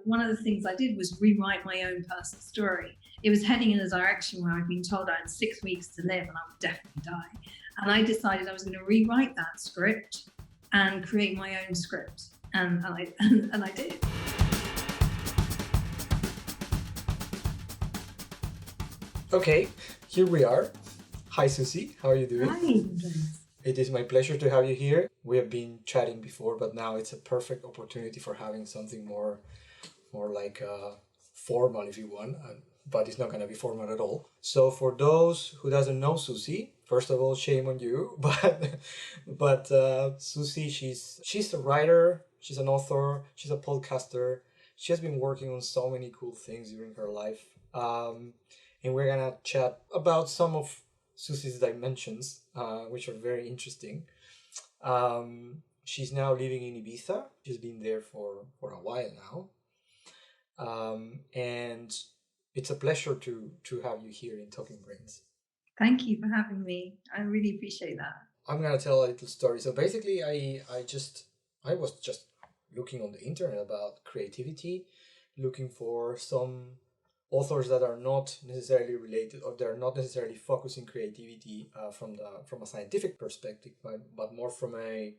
One of the things I did was rewrite my own personal story. It was heading in a direction where I'd been told I had 6 weeks to live and I would definitely die. And I decided I was going to rewrite that script and create my own script. And I did. Okay, here we are. Hi, Susie. How are you doing? Hi, Andres. It is my pleasure to have you here. We have been chatting before, but now it's a perfect opportunity for having something more like formal, if you want. But it's not going to be formal at all. So for those who doesn't know Susie, first of all, shame on you. But Susie, she's a writer, she's an author, she's a podcaster. She has been working on so many cool things during her life. And we're gonna chat about some of Susie's dimensions, which are very interesting. She's now living in Ibiza. She's been there for a while now. And it's a pleasure to have you here in Talking Brains. Thank you for having me. I really appreciate that. I'm gonna tell a little story. So basically, I was just looking on the internet about creativity, looking for some authors that are not necessarily related, or they're not necessarily focusing creativity from a scientific perspective, but more from a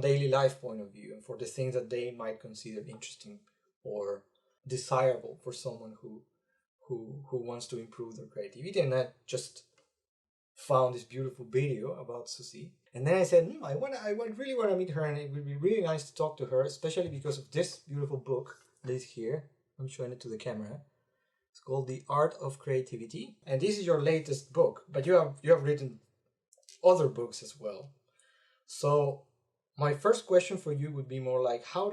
daily life point of view, and for the things that they might consider interesting or desirable for someone who wants to improve their creativity. And I just found this beautiful video about Susie, and then I said, I really want to meet her, and it would be really nice to talk to her, especially because of this beautiful book that is here. I'm showing it to the camera. It's called The Art of Creativity, and this is your latest book, but you have written other books as well. So my first question for you would be more like, how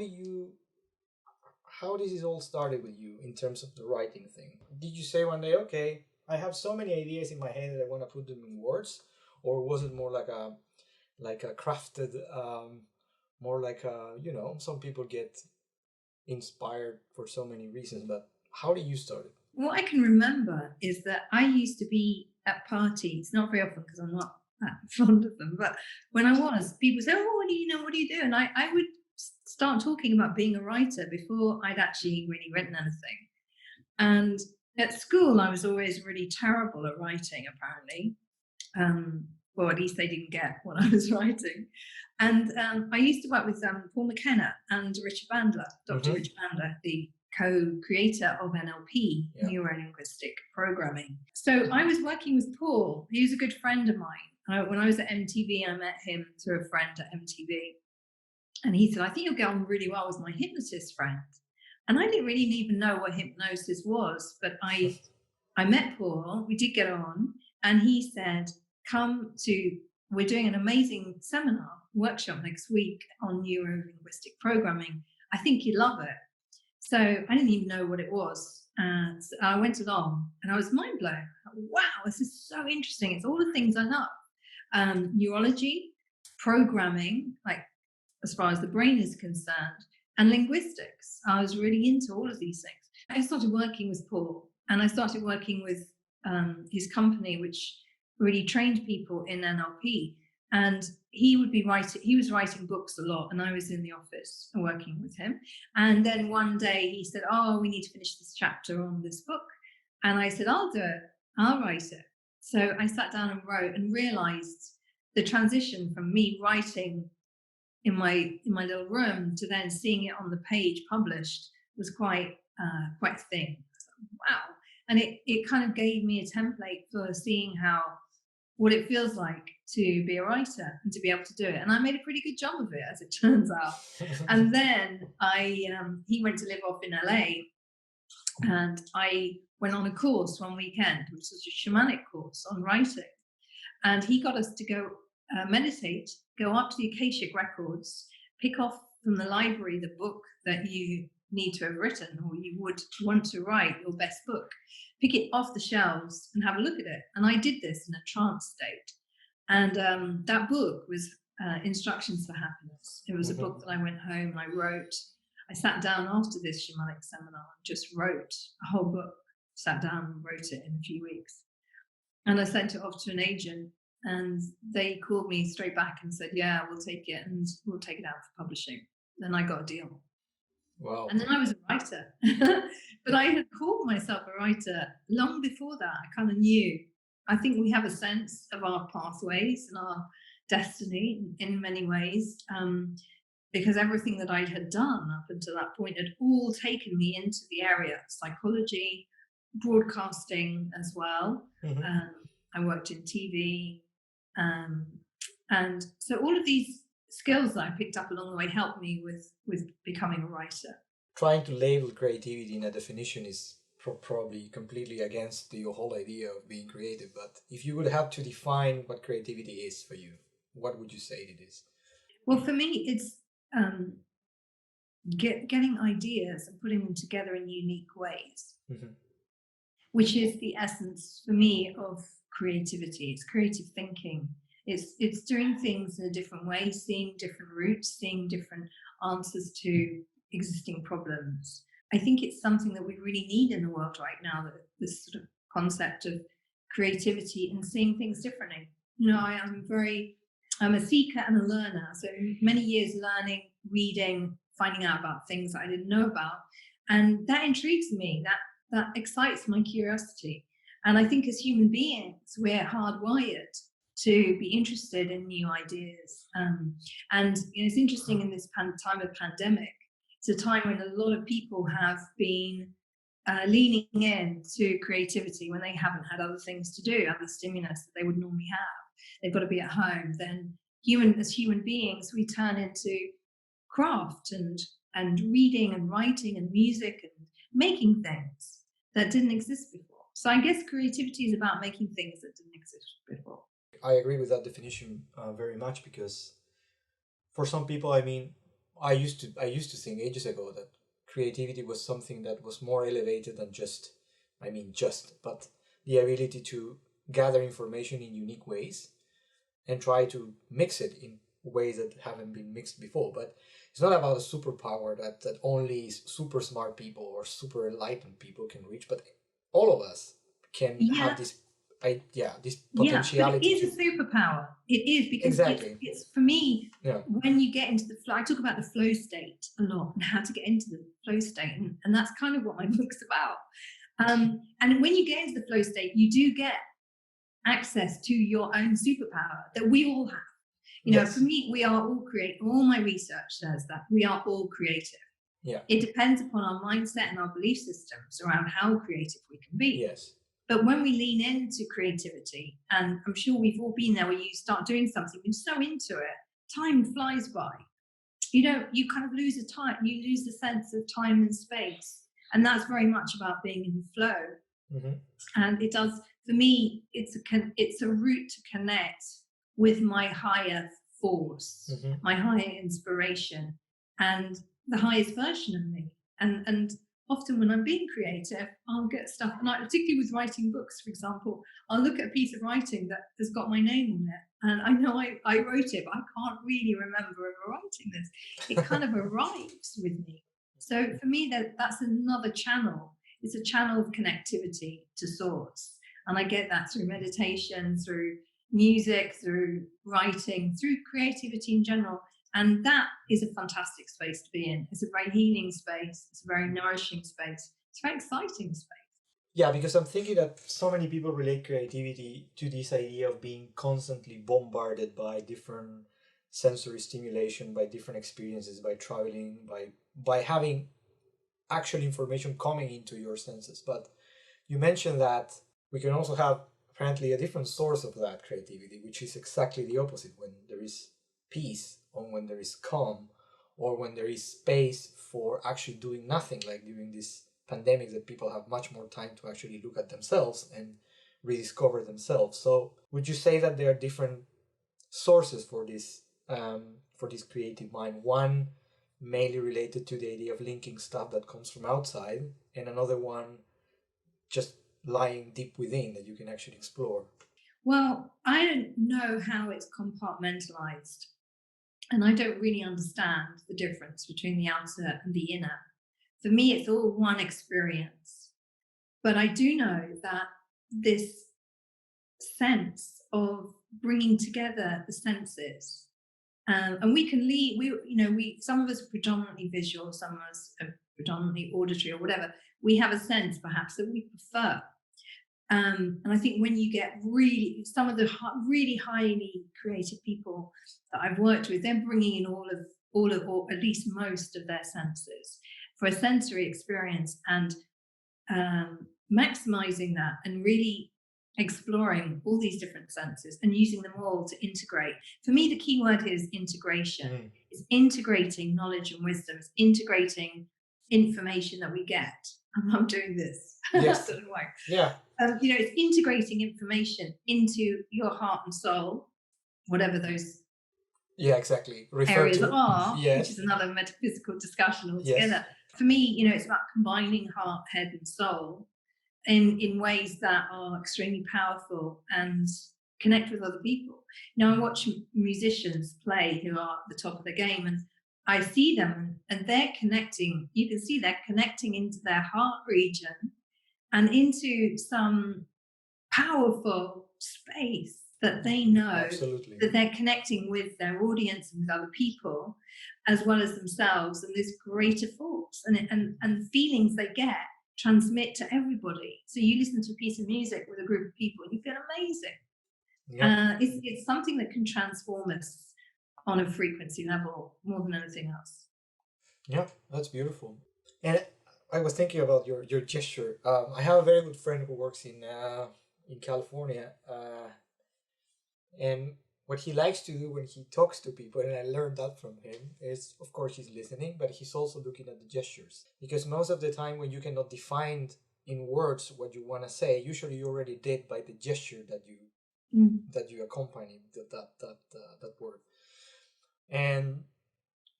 this all started with you in terms of the writing thing? Did you say one day, okay, I have so many ideas in my head that I want to put them in words, or was it more like a crafted, more like some people get inspired for so many reasons, but how did you start it? What I can remember is that I used to be at parties, not very often because I'm not that fond of them, but when I was, people say, oh, what do you do? And I would start talking about being a writer before I'd actually really written anything. And at school, I was always really terrible at writing, apparently. Well, at least they didn't get what I was writing. And I used to work with Paul McKenna and Richard Bandler, Dr. Richard Bandler, the co-creator of NLP, neuro-linguistic programming. So I was working with Paul. He was a good friend of mine. When I was at MTV, I met him through a friend at MTV. And he said, I think you'll get on really well with my hypnotist friend. And I didn't really even know what hypnosis was, but I met Paul, we did get on, and he said, we're doing an amazing workshop next week on neuro-linguistic programming. I think you'd love it. So I didn't even know what it was. So I went along and I was mind blown. Wow, this is so interesting. It's all the things I love. Neurology, programming, like as far as the brain is concerned, and linguistics. I was really into all of these things. I started working with Paul, and I started working with his company, which really trained people in NLP. And he was writing books a lot, and I was in the office working with him. And then one day he said, oh, we need to finish this chapter on this book. And I said, I'll do it. I'll write it. So I sat down and wrote, and realized the transition from me writing in my little room to then seeing it on the page published was quite a thing. Wow. And it kind of gave me a template for seeing what it feels like to be a writer and to be able to do it. And I made a pretty good job of it, as it turns out. And then he went to live off in LA, and I went on a course one weekend, which was a shamanic course on writing. And he got us to go meditate, go up to the Akashic records, pick off from the library the book that you need to have written, or you would want to write your best book, pick it off the shelves and have a look at it. And I did this in a trance state. And that book was Instructions for Happiness. It was a book that I went home and I wrote. I sat down after this shamanic seminar and just wrote a whole book, sat down and wrote it in a few weeks. And I sent it off to an agent, and they called me straight back and said, yeah, we'll take it, and we'll take it out for publishing. Then I got a deal. Wow. And then I was a writer. But I had called myself a writer long before that. I kind of knew. I think we have a sense of our pathways and our destiny in many ways, because everything that I had done up until that point had all taken me into the area of psychology, broadcasting as well. Mm-hmm. I worked in TV. And so all of these skills that I picked up along the way helped me with becoming a writer. Trying to label creativity in a definition is probably completely against the whole idea of being creative. But if you would have to define what creativity is for you, what would you say it is? Well, for me, it's getting ideas and putting them together in unique ways, Mm-hmm. which is the essence for me of creativity. It's creative thinking. It's doing things in a different way, seeing different routes, seeing different answers to existing problems. I think it's something that we really need in the world right now, that this sort of concept of creativity and seeing things differently. You know, I'm a seeker and a learner. So many years learning, reading, finding out about things that I didn't know about. And that intrigues me, that excites my curiosity. And I think as human beings, we're hardwired to be interested in new ideas. And you know, it's interesting in this time of pandemic, it's a time when a lot of people have been leaning in to creativity when they haven't had other things to do, other stimulus that they would normally have. They've got to be at home. Then as human beings, we turn into craft and reading and writing and music and making things that didn't exist before. So I guess creativity is about making things that didn't exist before. I agree with that definition very much, because for some people, I mean, I used to think ages ago that creativity was something that was more elevated than but the ability to gather information in unique ways and try to mix it in ways that haven't been mixed before. But it's not about a superpower that only super smart people or super enlightened people can reach, but all of us can have this potentiality. Yeah, but it is a superpower. It is, because exactly. it's for me, yeah. When you get into the flow, I talk about the flow state a lot and how to get into the flow state. And that's kind of what my book's about. And when you get into the flow state, you do get access to your own superpower that we all have. You know, for me, we are all creative. All my research says that we are all creative. Yeah. It depends upon our mindset and our belief systems around how creative we can be. Yes. But when we lean into creativity, and I'm sure we've all been there, where you start doing something, you're so into it, time flies by. You kind of lose you lose the sense of time and space. And that's very much about being in flow. Mm-hmm. And it does, for me, it's a route to connect with my higher force, mm-hmm. my higher inspiration, and the highest version of me. And often when I'm being creative, I'll get stuff, and particularly with writing books, for example, I'll look at a piece of writing that has got my name on it, and I know I wrote it, but I can't really remember ever writing this. It kind of arrives with me. So for me, that's another channel. It's a channel of connectivity to source. And I get that through meditation, through music, through writing, through creativity in general. And that is a fantastic space to be in. It's a very healing space. It's a very nourishing space. It's a very exciting space. Yeah, because I'm thinking that so many people relate creativity to this idea of being constantly bombarded by different sensory stimulation, by different experiences, by traveling, by having actual information coming into your senses. But you mentioned that we can also have apparently a different source of that creativity, which is exactly the opposite, when there is peace, or when there is calm, or when there is space for actually doing nothing, like during this pandemic, that people have much more time to actually look at themselves and rediscover themselves. So would you say that there are different sources for this creative mind? One mainly related to the idea of linking stuff that comes from outside, and another one just lying deep within that you can actually explore? Well, I don't know how it's compartmentalized, and I don't really understand the difference between the outer and the inner. For me, it's all one experience. But I do know that this sense of bringing together the senses And we can lead, some of us are predominantly visual, some of us are predominantly auditory or whatever. We have a sense perhaps that we prefer. And I think when you get some of the really highly creative people that I've worked with, they're bringing in all of, or at least most of their senses for a sensory experience, and maximizing that and really exploring all these different senses and using them all to integrate. For me, the key word here is integration. It's integrating knowledge and wisdom. It's integrating information that we get. I'm doing this. Yes. I don't know why. Yeah. It's integrating information into your heart and soul, whatever those exactly areas are, yes. which is another metaphysical discussion altogether. Yes. For me, it's about combining heart, head, and soul in ways that are extremely powerful and connect with other people. I watch musicians play who are at the top of the game, and I see them and they're connecting. You can see they're connecting into their heart region and into some powerful space that they know. Absolutely. That they're connecting with their audience and with other people as well as themselves, and this greater force and feelings they get transmit to everybody. So you listen to a piece of music with a group of people and you feel amazing. Yeah. It's something that can transform us on a frequency level more than anything else. Yeah, that's beautiful. And I was thinking about your gesture. I have a very good friend who works in California, and what he likes to do when he talks to people, and I learned that from him, is, of course, he's listening, but he's also looking at the gestures. Because most of the time when you cannot define in words what you want to say, usually you already did by the gesture that you accompany that word. And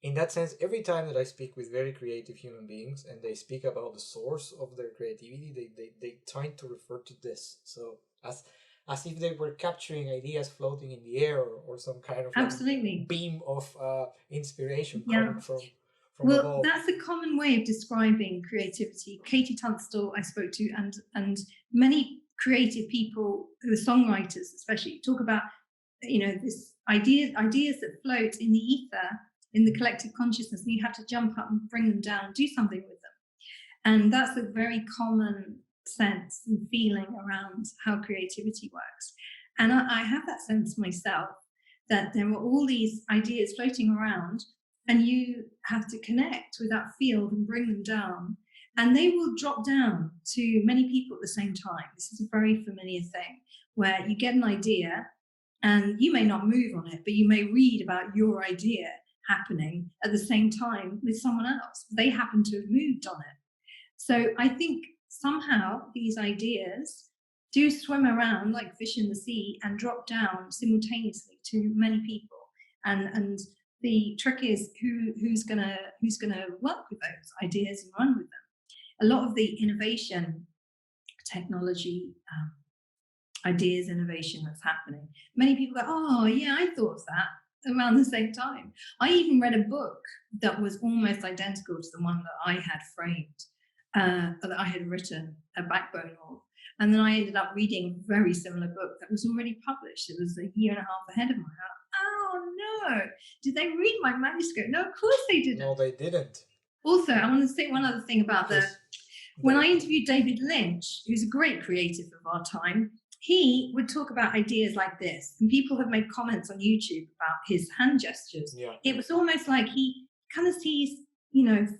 in that sense, every time that I speak with very creative human beings and they speak about the source of their creativity, they try to refer to this. So as if they were capturing ideas floating in the air, or some kind of absolutely beam of inspiration coming from above. That's a common way of describing creativity. Katie Tunstall I spoke to, and many creative people, the songwriters especially, talk about this ideas that float in the ether, in the collective consciousness, and you have to jump up and bring them down, do something with them. And that's a very common sense and feeling around how creativity works. And I have that sense myself, that there are all these ideas floating around and you have to connect with that field and bring them down, and they will drop down to many people at the same time. This is a very familiar thing where you get an idea and you may not move on it, but you may read about your idea happening at the same time with someone else. They happen to have moved on it. So I think somehow these ideas do swim around like fish in the sea and drop down simultaneously to many people. And the trick is who's gonna work with those ideas and run with them. A lot of the innovation, technology, ideas, innovation that's happening, many people go, oh yeah, I thought of that around the same time. I even read a book that was almost identical to the one that I had framed, that I had written a backbone of. And then I ended up reading a very similar book that was already published. It was a year and a half ahead of mine. Oh no, did they read my manuscript? No, of course they didn't. No, they didn't. Also, I want to say one other thing about when I interviewed David Lynch, who's a great creative of our time, he would talk about ideas like this. And people have made comments on YouTube about his hand gestures. Yeah. It was almost like he kind of sees,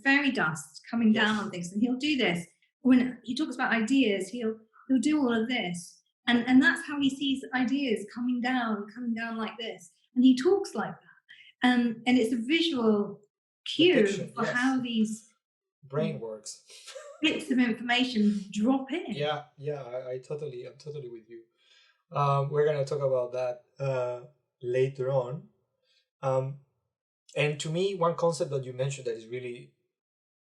fairy dust coming down on things, and he'll do this. When he talks about ideas, he'll do all of this. And that's how he sees ideas coming down like this. And he talks like that. And it's a visual cue for how these brain works. Bits of information drop in. Yeah, I'm totally with you. We're gonna talk about that later on. And to me, one concept that you mentioned that is really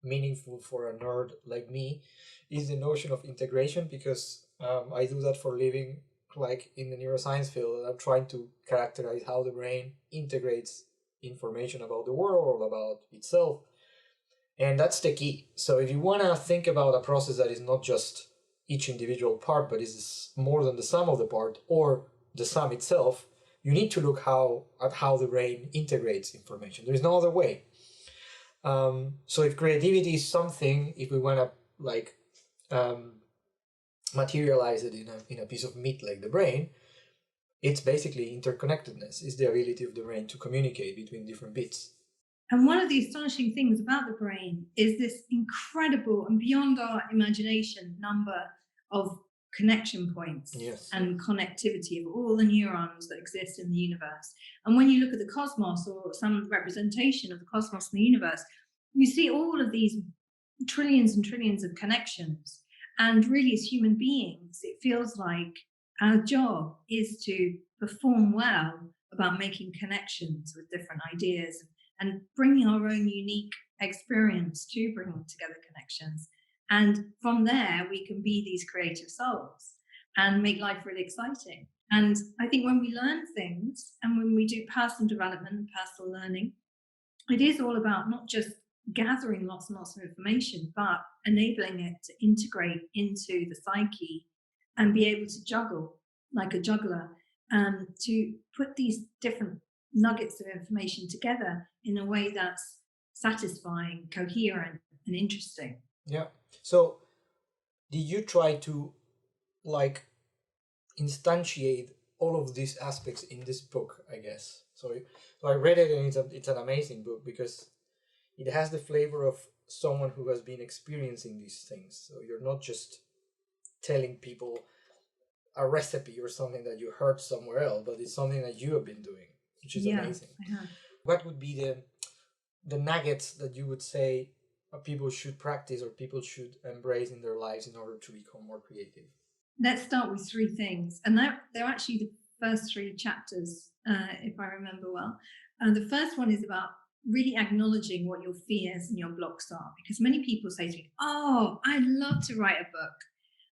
meaningful for a nerd like me is the notion of integration, because I do that for a living, like in the neuroscience field. I'm trying to characterize how the brain integrates information about the world, about itself. And that's the key. So if you want to think about a process that is not just each individual part, but is more than the sum of the part or the sum itself, you need to look at how the brain integrates information. There is no other way. So if creativity is something, if we want to like materialize it in a piece of meat like the brain, it's basically interconnectedness. It's the ability of the brain to communicate between different bits. And one of the astonishing things about the brain is this incredible and beyond our imagination number of connection points. Yes. And connectivity of all the neurons that exist in the universe. And when you look at the cosmos, or some representation of the cosmos in the universe, you see all of these trillions and trillions of connections. And really, as human beings, it feels like our job is to perform well about making connections with different ideas and bringing our own unique experience to bringing together connections. And from there, we can be these creative souls and make life really exciting. And I think when we learn things and when we do personal development and personal learning, it is all about not just gathering lots and lots of information, but enabling it to integrate into the psyche and be able to juggle like a juggler, to put these different nuggets of information together in a way that's satisfying, coherent, and interesting. Yeah. So did you try to like instantiate all of these aspects in this book, I guess? So I read it, and it's an amazing book because it has the flavor of someone who has been experiencing these things. So you're not just telling people a recipe or something that you heard somewhere else, but it's something that you have been doing, which is amazing. What would be the nuggets that you would say people should practice or people should embrace in their lives in order to become more creative? Let's start with three things, and they're actually the first three chapters, if I remember well. The first one is about really acknowledging what your fears and your blocks are, because many people say to me, "Oh, I'd love to write a book."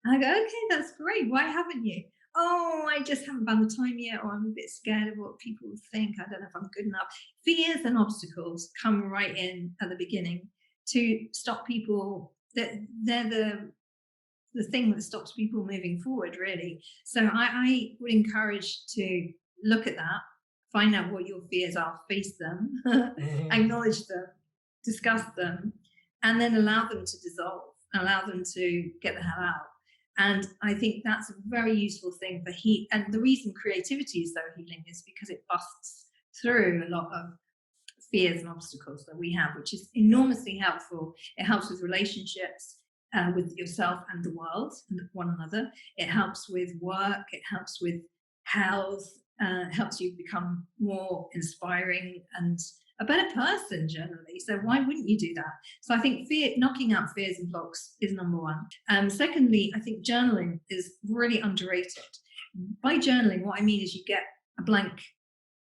And I go, "Okay, that's great. Why haven't you?" "Oh, I just haven't found the time yet, or I'm a bit scared of what people will think. I don't know if I'm good enough." Fears and obstacles come right in at the beginning to stop people. They're the thing that stops people moving forward, really. So I would encourage to look at that, find out what your fears are, face them, acknowledge them, discuss them, and then allow them to dissolve, allow them to get the hell out. And I think that's a very useful thing for and the reason creativity is so healing is because it busts through a lot of fears and obstacles that we have, which is enormously helpful. It helps with relationships, with yourself and the world and one another. It helps with work. It helps with health. Helps you become more inspiring and a better person generally. So why wouldn't you do that? So I think knocking out fears and blocks is number one. Secondly, I think journaling is really underrated. By journaling, what I mean is you get a blank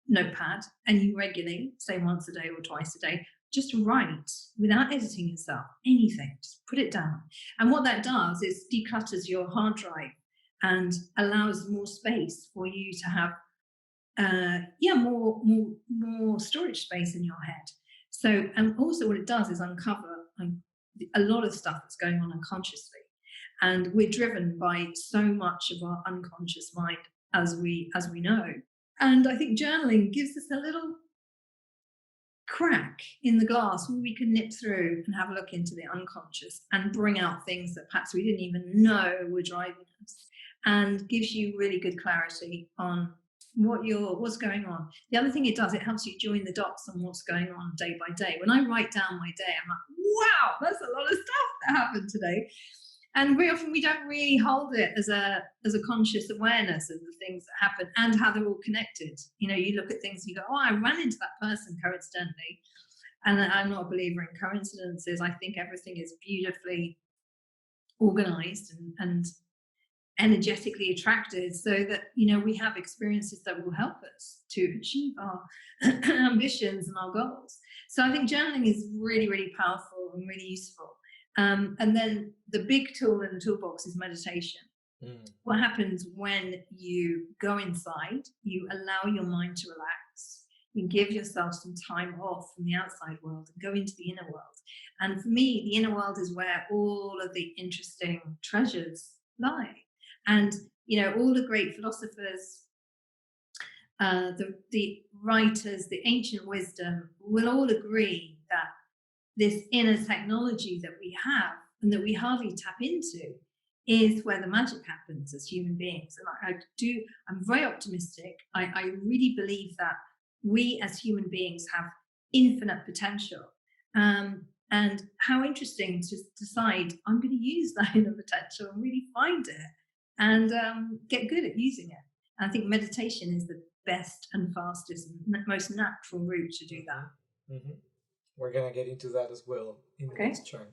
notepad and you regularly, say once a day or twice a day, just write without editing yourself, anything, just put it down. And what that does is declutters your hard drive and allows more space for you to have more storage space in your head. So, and also what it does is uncover a lot of stuff that's going on unconsciously. And we're driven by so much of our unconscious mind, as we know. And I think journaling gives us a little crack in the glass where we can nip through and have a look into the unconscious and bring out things that perhaps we didn't even know were driving us, and gives you really good clarity on what's going on. The other thing it does, it helps you join the dots on what's going on day by day. When I write down my day, I'm like, wow, that's a lot of stuff that happened today. And very often we don't really hold it as a conscious awareness of the things that happen and how they're all connected. You know, you look at things and you go, oh, I ran into that person coincidentally. And I'm not a believer in coincidences. I think everything is beautifully organized and energetically attracted so that, you know, we have experiences that will help us to achieve our ambitions and our goals. So I think journaling is really, really powerful and really useful. And then the big tool in the toolbox is meditation. What happens when you go inside, you allow your mind to relax, you give yourself some time off from the outside world and go into the inner world. And for me, the inner world is where all of the interesting treasures lie. And, you know, all the great philosophers the writers, the ancient wisdom will all agree that this inner technology that we have and that we hardly tap into is where the magic happens as human beings. And I'm very optimistic. I really believe that we as human beings have infinite potential. And how interesting to decide I'm going to use that inner potential and really find it and get good at using it. And I think meditation is the best and fastest and most natural route to do that. Mm-hmm. We're going to get into that as well in the Okay. next chunk.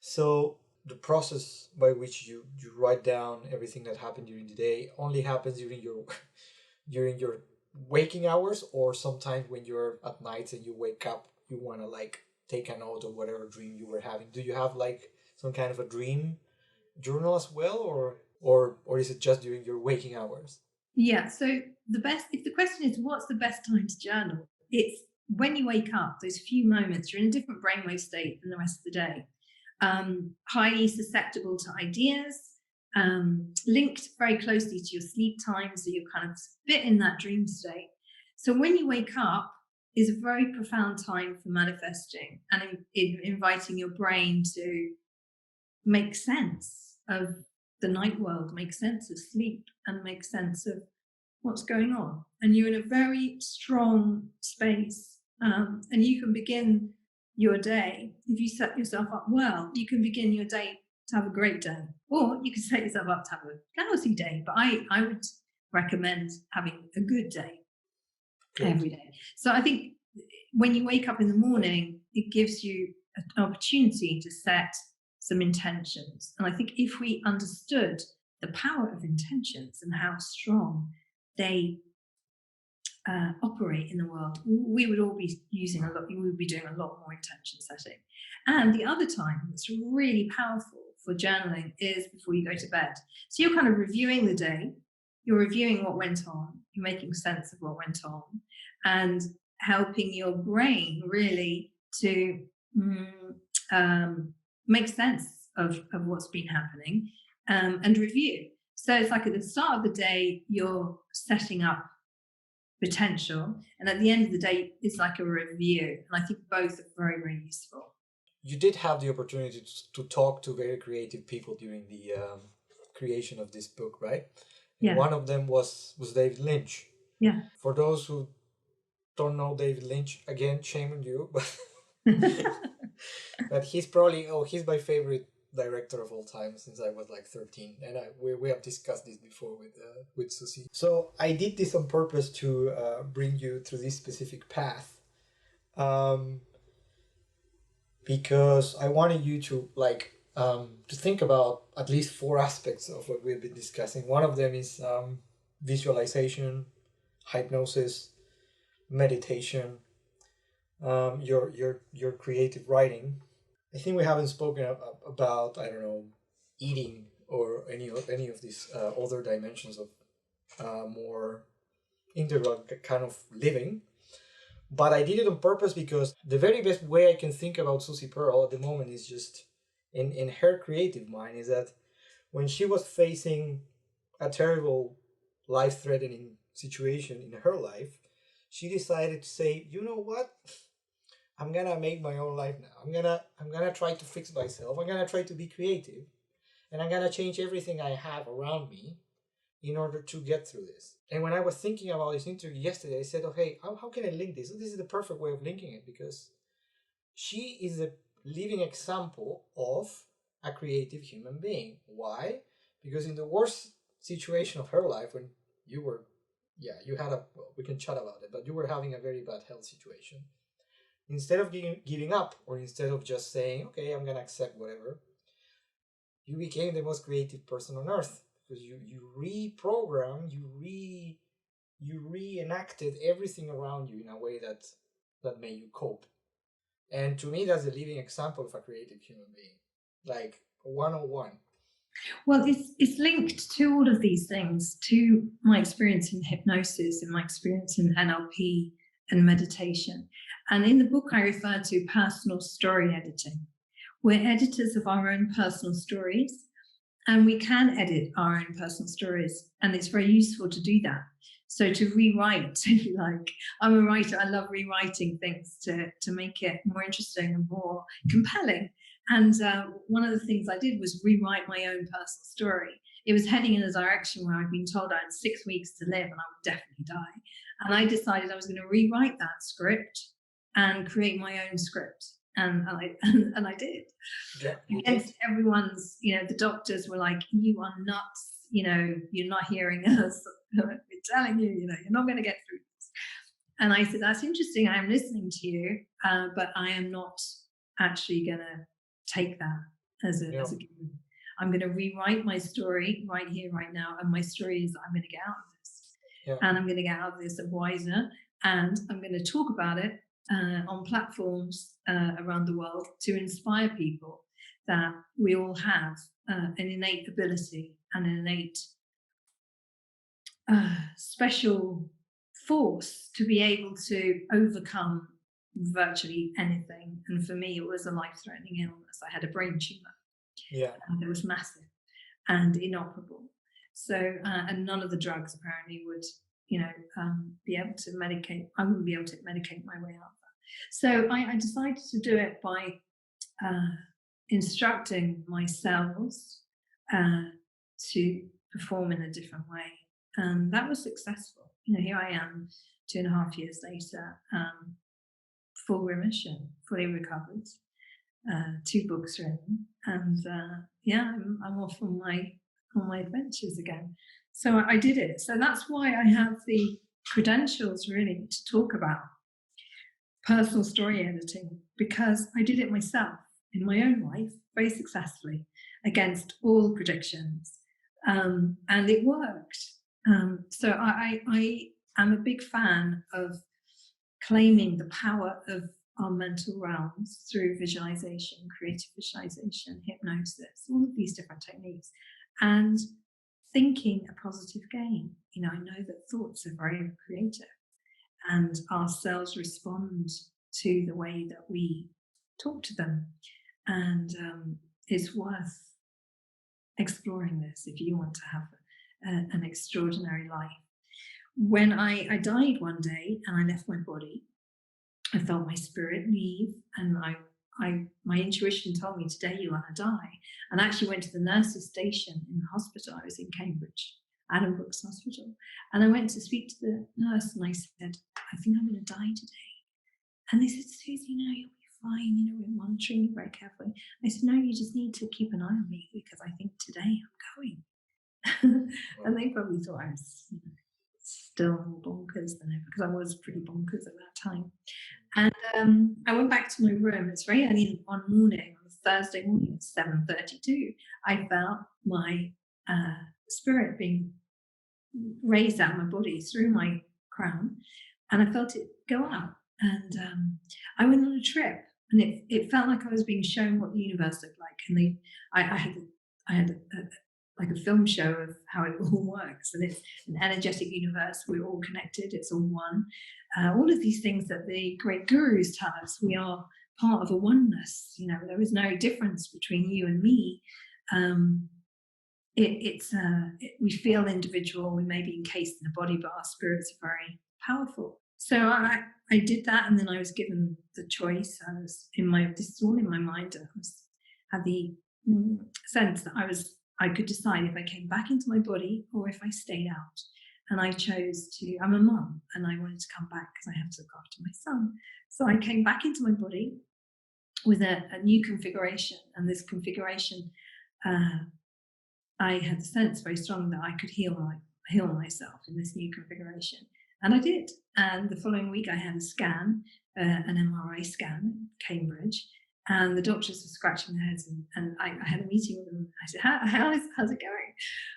So the process by which you write down everything that happened during the day only happens during your waking hours, or sometimes when you're at night and you wake up, you want to like take a note of whatever dream you were having. Do you have like some kind of a dream journal as well, or is it just during your waking hours? Yeah, so if the question is what's the best time to journal, it's when you wake up, those few moments, you're in a different brainwave state than the rest of the day. Highly susceptible to ideas, linked very closely to your sleep time, so you're kind of a bit in that dream state. So when you wake up is a very profound time for manifesting and inviting your brain to make sense of the night world, make sense of sleep, and make sense of what's going on. And you're in a very strong space, and you can begin your day. If you set yourself up well, you can begin your day to have a great day, or you can set yourself up to have a lousy day. But I would recommend having a good day every day. So I think when you wake up in the morning, it gives you an opportunity to set some intentions. And I think if we understood the power of intentions and how strong they operate in the world, we would all be we would be doing a lot more intention setting. And the other time that's really powerful for journaling is before you go to bed. So you're kind of reviewing the day, you're reviewing what went on, you're making sense of what went on, and helping your brain really to make sense of what's been happening, and review. So it's like at the start of the day, you're setting up potential, and at the end of the day, it's like a review. And I think both are very, very useful. You did have the opportunity to talk to very creative people during the creation of this book, right? Yeah. One of them was David Lynch. Yeah. For those who don't know David Lynch, again, shame on you, but but he's my favorite director of all time since I was like 13, and we have discussed this before with Susie. So I did this on purpose to bring you through this specific path, because I wanted you to to think about at least 4 aspects of what we've been discussing. One of them is visualization, hypnosis, meditation, your creative writing. I think we haven't spoken about, I don't know, eating or any of these other dimensions of more integral kind of living. But I did it on purpose because the very best way I can think about Susie Pearl at the moment is just in her creative mind, is that when she was facing a terrible, life-threatening situation in her life, she decided to say, you know what? I'm gonna make my own life now. I'm gonna try to fix myself. I'm gonna try to be creative, and I'm gonna change everything I have around me in order to get through this. And when I was thinking about this interview yesterday, I said, okay, how can I link this? This is the perfect way of linking it, because she is a living example of a creative human being. Why? Because in the worst situation of her life, when you were, we can chat about it, but you were having a very bad health situation. Instead of giving up, or instead of just saying, okay, I'm going to accept whatever, you became the most creative person on earth, because you reprogrammed, you reenacted everything around you in a way that made you cope. And to me, that's a living example of a creative human being, like 101. Well, it's linked to all of these things, to my experience in hypnosis and my experience in NLP and meditation. And in the book, I refer to personal story editing. We're editors of our own personal stories, and we can edit our own personal stories. And it's very useful to do that. So to rewrite, if you like, I'm a writer. I love rewriting things to make it more interesting and more compelling. And one of the things I did was rewrite my own personal story. It was heading in a direction where I'd been told I had 6 weeks to live and I would definitely die. And I decided I was going to rewrite that script and create my own script. And I did. Yeah, Against everyone's, the doctors were like, "You are nuts. You're not hearing us. We're telling you, you're not going to get through this." And I said, "That's interesting. I am listening to you, but I am not actually going to take that as a given. I'm going to rewrite my story right here, right now. And my story is I'm going to get out of this. And I'm going to get out of this wiser. And I'm going to talk about it on platforms around the world to inspire people that we all have an innate ability and an innate special force to be able to overcome virtually anything." And for me, it was a life-threatening illness. I had a brain tumor. And it was massive and inoperable. So, and none of the drugs apparently would, be able to medicate. I wouldn't be able to medicate my way out of that. So I decided to do it by instructing my cells to perform in a different way. And that was successful. Here I am 2.5 years later, full remission, fully recovered, 2 books written, and I'm off on my adventures again. So I did it. So that's why I have the credentials really to talk about personal story editing, because I did it myself in my own life very successfully against all predictions, and it worked. So I am a big fan of claiming the power of our mental realms through visualization, creative visualization, hypnosis, all of these different techniques, and thinking a positive game. I know that thoughts are very creative, and our cells respond to the way that we talk to them. And it's worth exploring this if you want to have an extraordinary life. When I died one day and I left my body, I felt my spirit leave, and my intuition told me, "Today you're going to die." And I actually went to the nurses' station in the hospital. I was in Cambridge, Adam Brooks Hospital. And I went to speak to the nurse and I said, "I think I'm going to die today." And they said, "Susie, you'll be fine. We're monitoring you very carefully." I said, "No, you just need to keep an eye on me because I think today I'm going." And they probably thought I was still more bonkers than ever, because I was pretty bonkers at that time. And I went back to my room. It's very early one morning, on Thursday morning at 7:32. I felt my spirit being raised out of my body through my crown, and I felt it go out. And I went on a trip, and it felt like I was being shown what the universe looked like. And I had like a film show of how it all works, and it's an energetic universe. We're all connected. It's all one. All of these things that the great gurus tell us, we are part of a oneness. There is no difference between you and me. We feel individual. We may be encased in a body, but our spirits are very powerful. So I did that, and then I was given the choice. This is all in my mind. I had the sense that I could decide if I came back into my body or if I stayed out. And I chose to. I'm a mum, and I wanted to come back because I have to look after my son. So I came back into my body with a new configuration, and this configuration, I had the sense very strong that I could heal myself in this new configuration. And I did. And the following week I had a scan, an MRI scan in Cambridge, and the doctors were scratching their heads, and I had a meeting with them. I said, how's it going?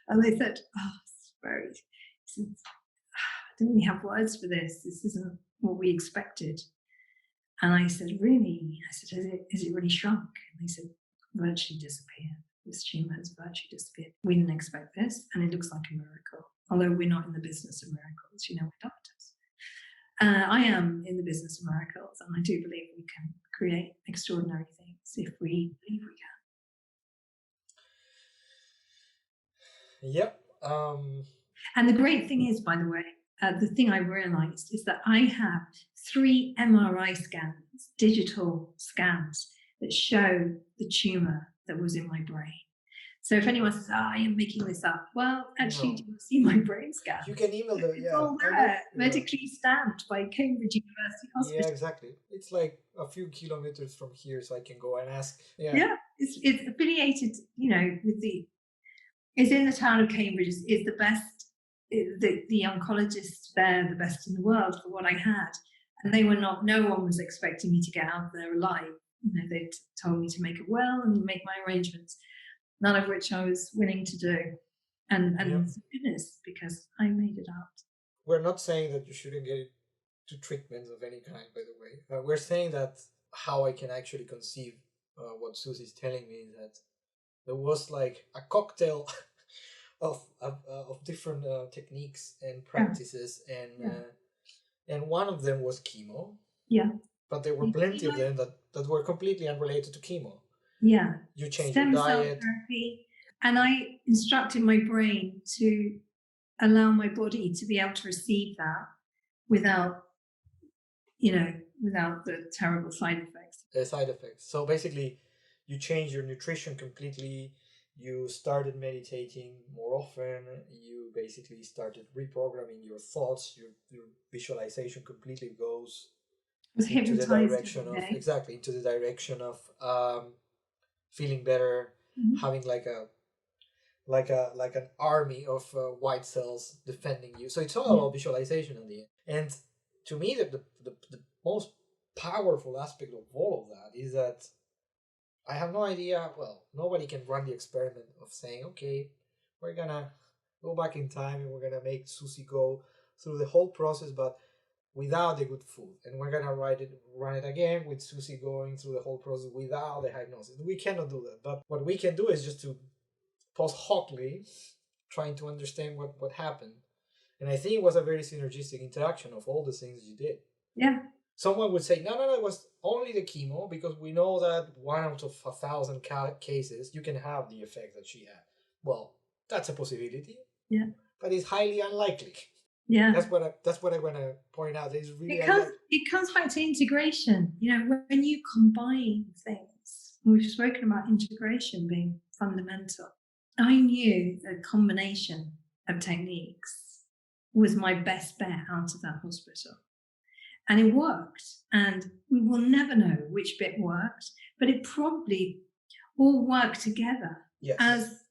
And they said, I didn't really have words for this. This isn't what we expected. And I said, "Really?" I said, "Is it really shrunk?" And they said, "Virtually disappeared. This tumor has virtually disappeared. We didn't expect this, and it looks like a miracle. Although we're not in the business of miracles, we're doctors. I am in the business of miracles, and I do believe we can create extraordinary things if we believe we can." Yep. And the great thing is, by the way, the thing I realized is that I have 3 MRI scans, digital scans, that show the tumor that was in my brain. So if anyone says, I am making this up, well, actually, No. do you see my brain scan? You can email the It's all there, medically stamped by Cambridge University Hospital. Yeah, exactly. It's like a few kilometers from here, so I can go and ask. Yeah, it's affiliated, with it's in the town of Cambridge. Is the best, the oncologists there, the best in the world for what I had. And they were not, no one was expecting me to get out there alive. They told me to make a will and make my arrangements, none of which I was willing to do. And goodness, because I made it out. We're not saying that you shouldn't get to treatments of any kind, by the way. We're saying that how I can actually conceive what Susie's telling me is that there was like a cocktail of different techniques and practices, and one of them was chemo. Yeah. But there were plenty of them that were completely unrelated to chemo. Yeah. You changed Stem your cell diet. therapy. And I instructed my brain to allow my body to be able to receive that without the terrible side effects. So basically, you changed your nutrition completely. You started meditating more often. You basically started reprogramming your thoughts. Your visualization completely goes into the direction of feeling better, having like an army of white cells defending you. So it's all about visualization in the end. And to me, the most powerful aspect of all of that is that I have no idea. Well, nobody can run the experiment of saying, okay, we're gonna go back in time and we're gonna make Susie go through the whole process, but without the good food, and we're gonna run it again with Susie going through the whole process without the hypnosis. We cannot do that. But what we can do is just to post hocly trying to understand what happened. And I think it was a very synergistic interaction of all the things you did. Yeah. Someone would say, no, it was only the chemo, because we know that 1 out of 1,000 cases you can have the effect that she had. Well, that's a possibility. Yeah. But it's highly unlikely. Yeah. That's what I want to point out. It's really it comes back to integration. When you combine things, we've spoken about integration being fundamental. I knew the combination of techniques was my best bet out of that hospital. And it worked. And we will never know which bit worked, but it probably all worked together. Yes.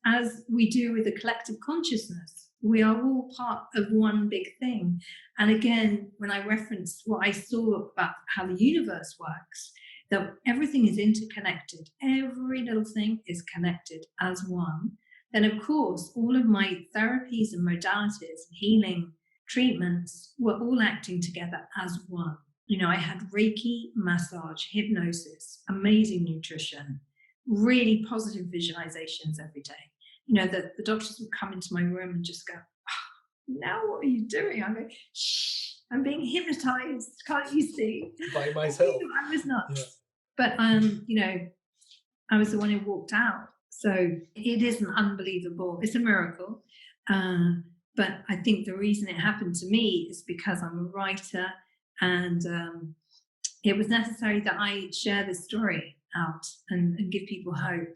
As we do with the collective consciousness. We are all part of one big thing. And again, when I referenced what I saw about how the universe works, that everything is interconnected. Every little thing is connected as one. Then, of course, all of my therapies and modalities, healing treatments were all acting together as one. I had Reiki, massage, hypnosis, amazing nutrition, really positive visualizations every day. The doctors would come into my room and just go, now what are you doing? I go, shh, I'm being hypnotized. Can't you see? By myself. I was nuts. Yeah. But, I was the one who walked out. So it isn't unbelievable. It's a miracle. But I think the reason it happened to me is because I'm a writer, and it was necessary that I share this story out and give people hope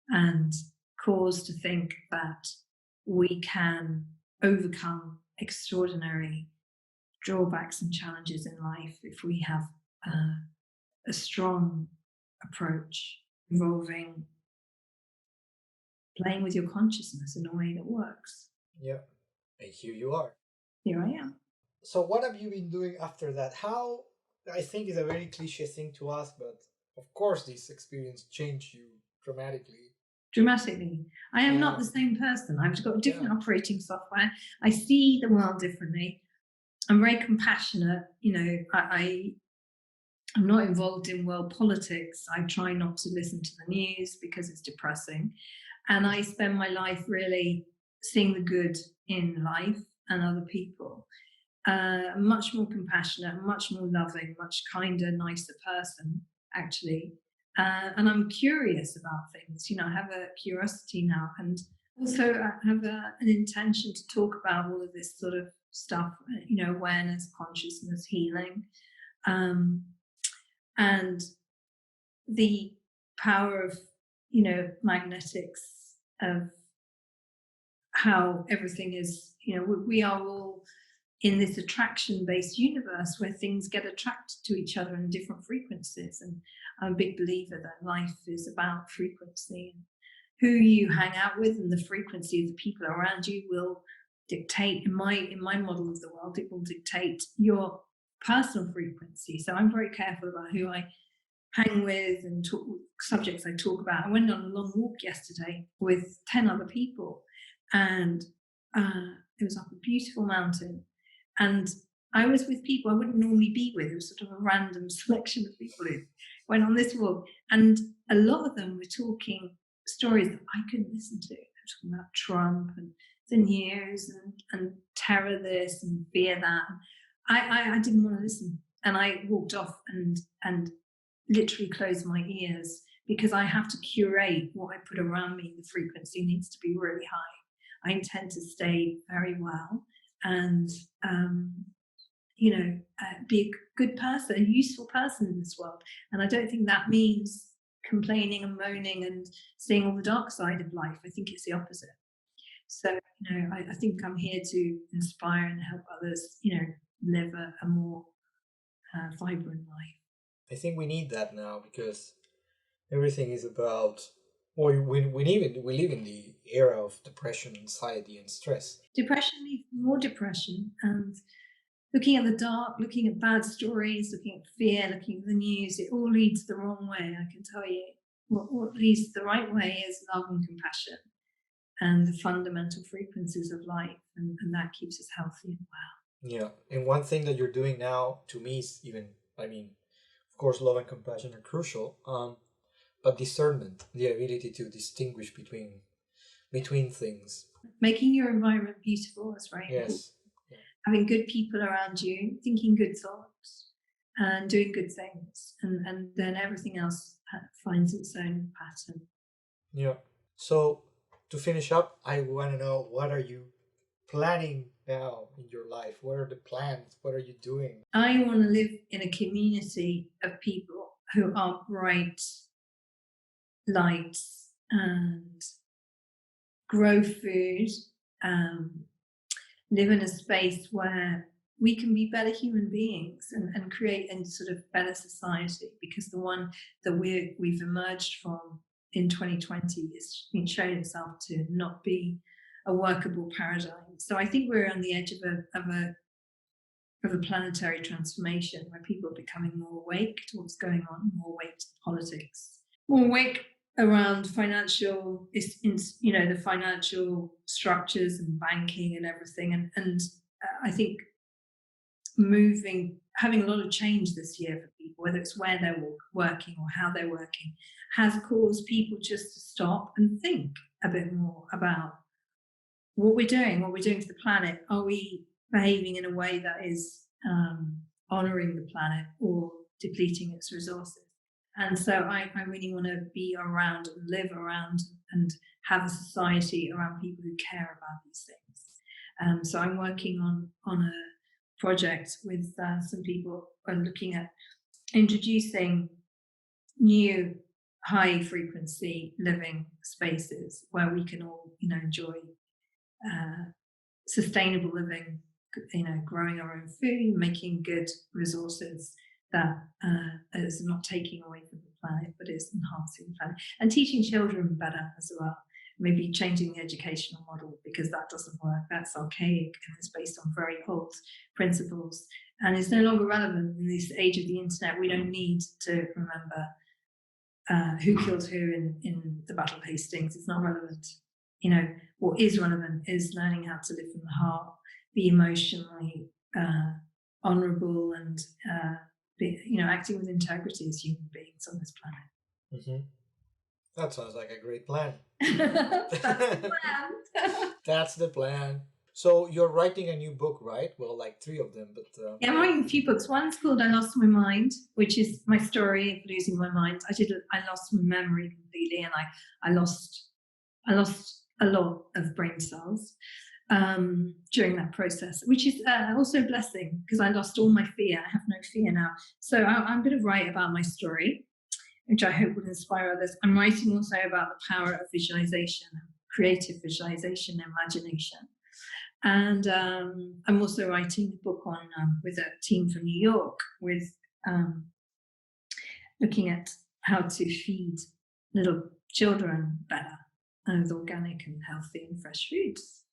and cause to think that we can overcome extraordinary drawbacks and challenges in life if we have a strong approach involving playing with your consciousness in a way that works. Yeah. And here you are. Here I am. So what have you been doing after that? How, I think is a very cliche thing to ask, but of course this experience changed you dramatically. Dramatically. I am not the same person. I've got different operating software. I see the world differently. I'm very compassionate. I'm not involved in world politics. I try not to listen to the news because it's depressing. And I spend my life really seeing the good in life and other people. Much more compassionate, much more loving, much kinder, nicer person, actually. And I'm curious about things. I have a curiosity now, and Also, I have an intention to talk about all of this sort of stuff, awareness, consciousness, healing, and the power of, magnetics, of how everything is, we are all in this attraction-based universe where things get attracted to each other in different frequencies. And I'm a big believer that life is about frequency. Who you hang out with and the frequency of the people around you will dictate, in my model of the world, it will dictate your personal frequency. So I'm very careful about who I hang with and subjects I talk about. I went on a long walk yesterday with 10 other people, and it was up a beautiful mountain, and I was with people I wouldn't normally be with. It was sort of a random selection of people who went on this walk, and a lot of them were talking stories that I couldn't listen to. They were talking about Trump and the news and terror this and fear that. I didn't want to listen, and I walked off and literally closed my ears, because I have to curate what I put around me. The frequency needs to be really high. I intend to stay very well and be a good person, a useful person in this world. And I don't think that means complaining and moaning and seeing all the dark side of life. I think it's the opposite. So, I think I'm here to inspire and help others, live a more vibrant life. I think we need that now, because everything is about, or we live in the era of depression, anxiety, and stress. Depression leads to more depression, and looking at the dark, looking at bad stories, looking at fear, looking at the news, it all leads the wrong way. I can tell you, what leads the right way is love and compassion and the fundamental frequencies of life, and that keeps us healthy and well. Yeah, and one thing that you're doing now, to me, is of course, love and compassion are crucial, but discernment, the ability to distinguish between things. Making your environment beautiful is very important. Yes. Yeah. Having good people around you, thinking good thoughts, and doing good things, and then everything else finds its own pattern. Yeah. So to finish up, I want to know, what are you planning now in your life? What are the plans? What are you doing? I want to live in a community of people who are bright lights and grow food, live in a space where we can be better human beings and create a sort of better society, because the one that we've emerged from in 2020 has been shown itself to not be a workable paradigm. So I think we're on the edge of a planetary transformation, where people are becoming more awake to what's going on, more awake to politics, more awake around financial, the financial structures and banking and everything. And I think having a lot of change this year for people, whether it's where they're working or how they're working, has caused people just to stop and think a bit more about what we're doing to the planet. Are we behaving in a way that is honouring the planet or depleting its resources? And so I really want to be around and live around and have a society around people who care about these things. So I'm working on a project with some people who are looking at introducing new high frequency living spaces where we can all, enjoy sustainable living, growing our own food, making good resources that is not taking away from the planet, but is enhancing the planet, and teaching children better as well. Maybe changing the educational model, because that doesn't work. That's archaic and it's based on very old principles, and it's no longer relevant in this age of the internet. We don't need to remember who killed who in the Battle of Hastings. It's not relevant. What is relevant is learning how to live from the heart, be emotionally honourable, and acting with integrity as human beings on this planet. Mm-hmm. That sounds like a great plan. That's the plan. That's the plan. So you're writing a new book, right? Well, like 3 of them, but yeah, I'm writing a few books. One's called "I Lost My Mind," which is my story of losing my mind. I lost my memory completely, and I lost a lot of brain cells during that process, which is also a blessing, because I lost all my fear. I have no fear now. So I'm going to write about my story, which I hope will inspire others. I'm writing also about the power of visualization, creative visualization, imagination. And I'm also writing a book on with a team from New York, with looking at how to feed little children better with organic and healthy and fresh foods.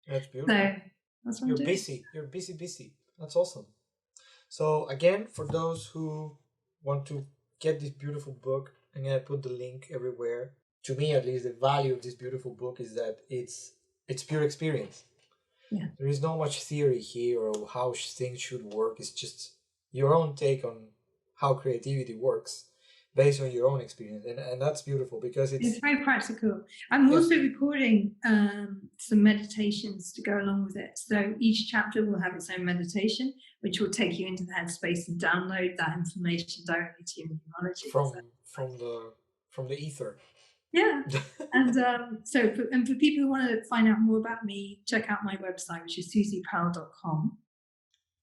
That's beautiful. So that's what You're I'm doing. busy. You're busy. That's awesome. So again, for those who want to get this beautiful book, I'm gonna put the link everywhere. To me, at least, the value of this beautiful book is that it's pure experience. Yeah. There is no much theory here or how things should work. It's just your own take on how creativity works based on your own experience, and that's beautiful because it's very practical. I'm also recording some meditations to go along with it. So each chapter will have its own meditation, which will take you into the headspace and download that information directly to your neurology. From the ether. Yeah. And for people who want to find out more about me, check out my website, which is susiepearl.com.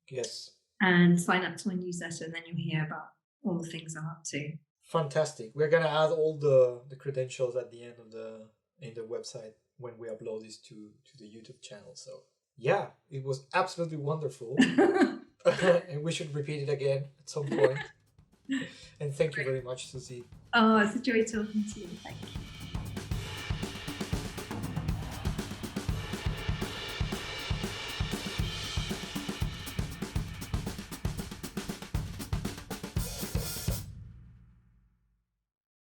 Yes. And sign up to my newsletter, and then you'll hear about all the things I'm up to. Fantastic. We're gonna add all the credentials at the end of the website when we upload this to the YouTube channel. So yeah, it was absolutely wonderful. And we should repeat it again at some point. And thank you very much, Susie. Oh, it's a joy talking to you. Thank you.